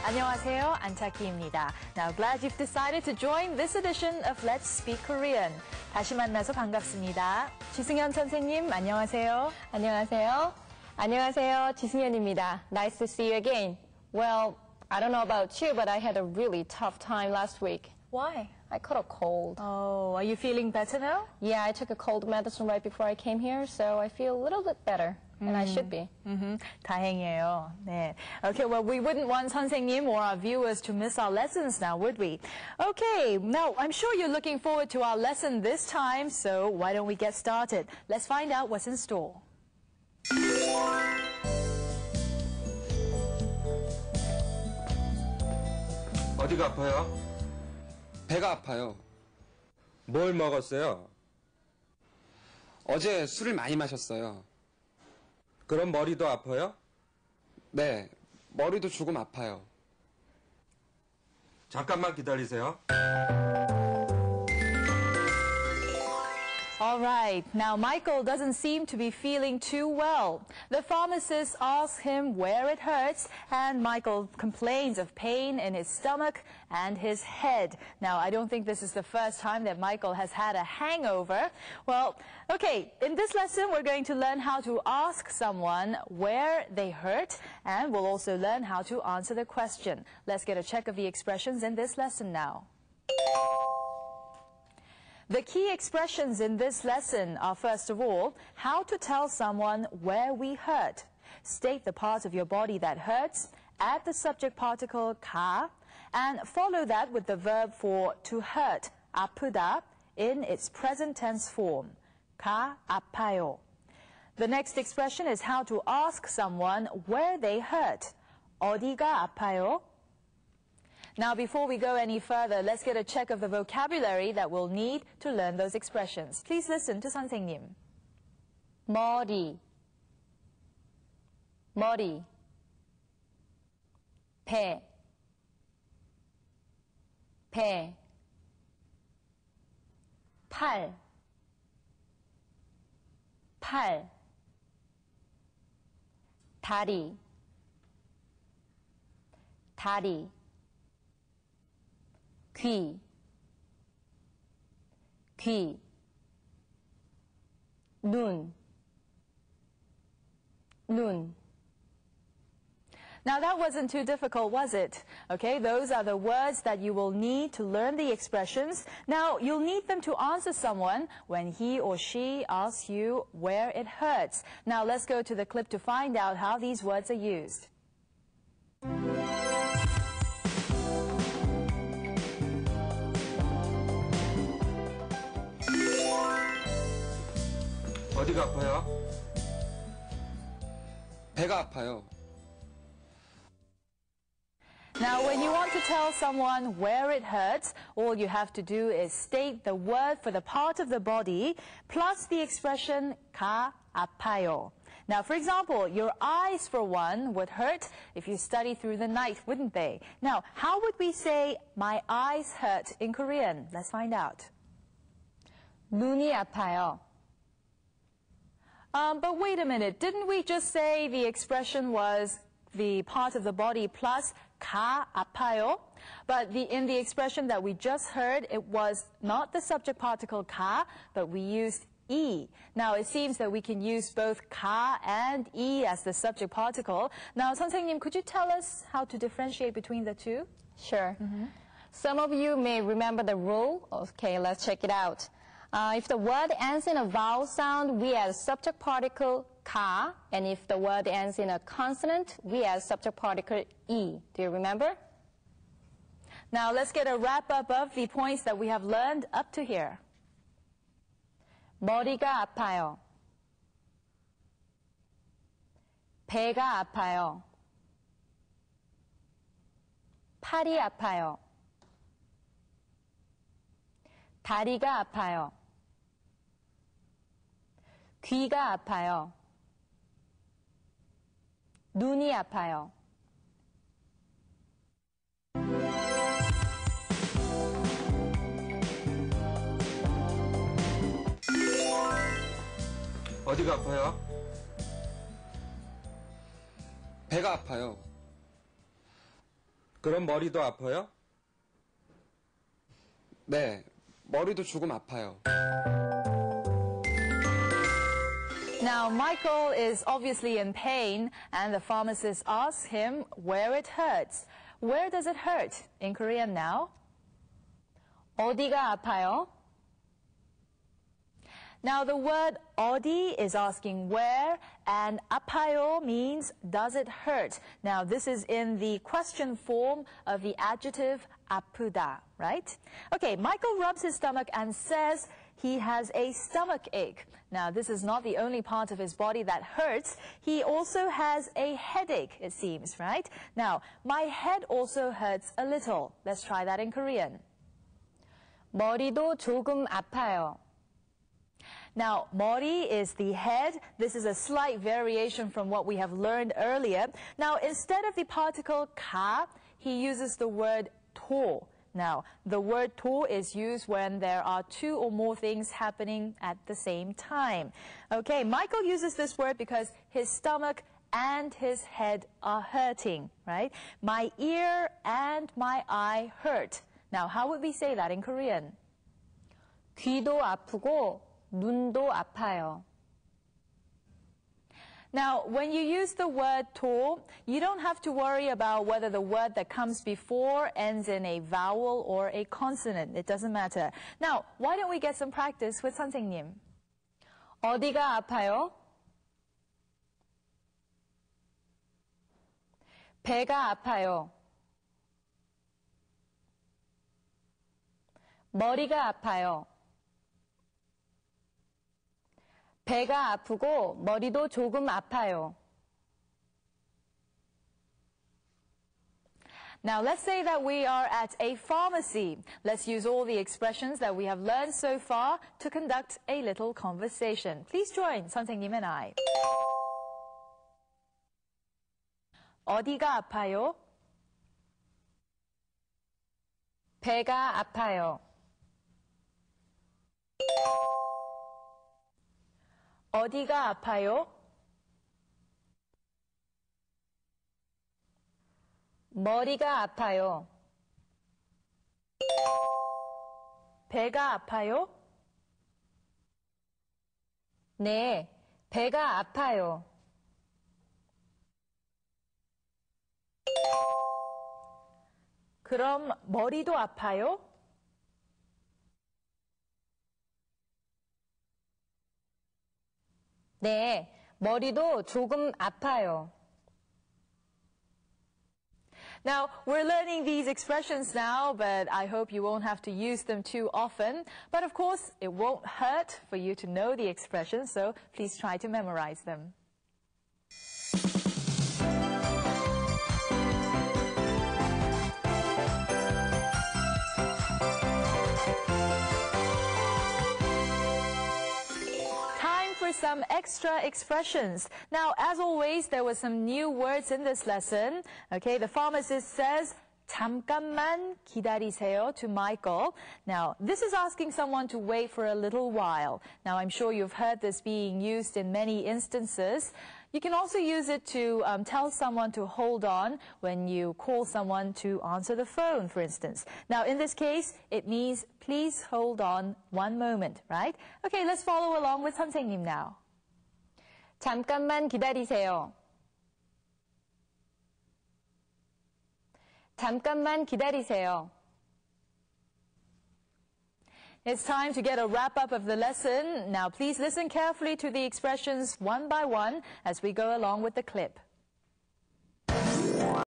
안녕하세요, 안타키입니다. Now, glad you've decided to join this edition of Let's Speak Korean. 다시 만나서 반갑습니다. 지승현 선생님, 안녕하세요. 안녕하세요. 안녕하세요, 지승현입니다. Nice to see you again. Well, I don't know about you, but I had a really tough time last week. Why? I caught a cold. Oh, are you feeling better now? Yeah, I took a cold medicine right before I came here, so I feel a little bit better. And I should be. 다행이에요. 네. Okay, well, we wouldn't want 선생님 or our viewers to miss our lessons now, would we? Okay, now, I'm sure you're looking forward to our lesson this time, so why don't we get started? Let's find out what's in store. 어디가 아파요? 배가 아파요. 뭘 먹었어요? 어제 술을 많이 마셨어요. 그럼 머리도 아파요? 네, 머리도 조금 아파요. 잠깐만 기다리세요. All right, now Michael doesn't seem to be feeling too well. The pharmacist asks him where it hurts, and Michael complains of pain in his stomach and his head. Now, I don't think this is the first time that Michael has had a hangover. Well, okay, in this lesson, we're going to learn how to ask someone where they hurt, and we'll also learn how to answer the question. Let's get a check of the expressions in this lesson now. The key expressions in this lesson are, first of all, how to tell someone where we hurt. State the part of your body that hurts, add the subject particle 가, and follow that with the verb for to hurt, 아프다, in its present tense form, 가 아파요. The next expression is how to ask someone where they hurt. 어디가 아파요? Now, before we go any further, let's get a check of the vocabulary that we'll need to learn those expressions. Please listen to 선생님. 머리, 머리. 배, 배. 팔, 팔. 다리, 다리. 귀, 귀. 눈, 눈. Now, that wasn't too difficult, was it? Okay, those are the words that you will need to learn the expressions. Now, you'll need them to answer someone when he or she asks you where it hurts. Now, let's go to the clip to find out how these words are used. 어디가 아파요? 배가 아파요. Now, when you want to tell someone where it hurts, all you have to do is state the word for the part of the body plus the expression 가 아파요. Now, for example, your eyes, for one, would hurt if you study through the night, wouldn't they? Now, how would we say my eyes hurt in Korean? Let's find out. 눈이 아파요. But wait a minute, didn't we just say the expression was the part of the body plus 가 아파요? But in the expression that we just heard, it was not the subject particle 가, but we used 이. Now, it seems that we can use both 가 and 이 as the subject particle. Now, 선생님, could you tell us how to differentiate between the two? Sure. Some of you may remember the rule. Okay, let's check it out. If the word ends in a vowel sound, we add subject particle 가, and if the word ends in a consonant, we add subject particle 이. Do you remember? Now, let's get a wrap-up of the points that we have learned up to here. 머리가 아파요. 배가 아파요. 팔이 아파요. 다리가 아파요. 귀가 아파요. 눈이 아파요. 어디가 아파요? 배가 아파요. 그럼 머리도 아파요? 네, 머리도 조금 아파요. Now, Michael is obviously in pain, and the pharmacist asks him where it hurts. Where does it hurt? In Korean now. 어디가 아파요? Now, the word 어디 is asking where, and 아파요 means does it hurt? Now, this is in the question form of the adjective 아프다, right? Okay, Michael rubs his stomach and says he has a stomach ache. Now, this is not the only part of his body that hurts. He also has a headache, it seems, right? Now, my head also hurts a little. Let's try that in Korean. 머리도 조금 아파요. Now, 머리 is the head. This is a slight variation from what we have learned earlier. Now, instead of the particle 가, he uses the word 도. Now, the word 도 is used when there are two or more things happening at the same time. Okay, Michael uses this word because his stomach and his head are hurting, right? My ear and my eye hurt. Now, how would we say that in Korean? 귀도 아프고 눈도 아파요. Now, when you use the word 도, you don't have to worry about whether the word that comes before ends in a vowel or a consonant. It doesn't matter. Now, why don't we get some practice with 선생님? 어디가 아파요? 배가 아파요. 머리가 아파요. 배가 아프고 머리도 조금 아파요. Now, let's say that we are at a pharmacy. Let's use all the expressions that we have learned so far to conduct a little conversation. Please join 선생님 and I. 어디가 아파요? 배가 아파요. 어디가 아파요? 머리가 아파요. 배가 아파요? 네, 배가 아파요. 그럼 머리도 아파요? 네, 머리도 조금 아파요. Now, we're learning these expressions now, but I hope you won't have to use them too often. But of course, it won't hurt for you to know the expressions, so please try to memorize them. Some extra expressions. Now, as always, there were some new words in this lesson. Okay, the pharmacist says, 잠깐만 기다리세요 to Michael. Now, this is asking someone to wait for a little while. Now, I'm sure you've heard this being used in many instances. You can also use it to tell someone to hold on when you call someone to answer the phone, for instance. Now, in this case, it means please hold on one moment, right? Okay, let's follow along with 선생님 now. 잠깐만 기다리세요. 잠깐만 기다리세요. It's time to get a wrap-up of the lesson. Now, please listen carefully to the expressions one by one as we go along with the clip.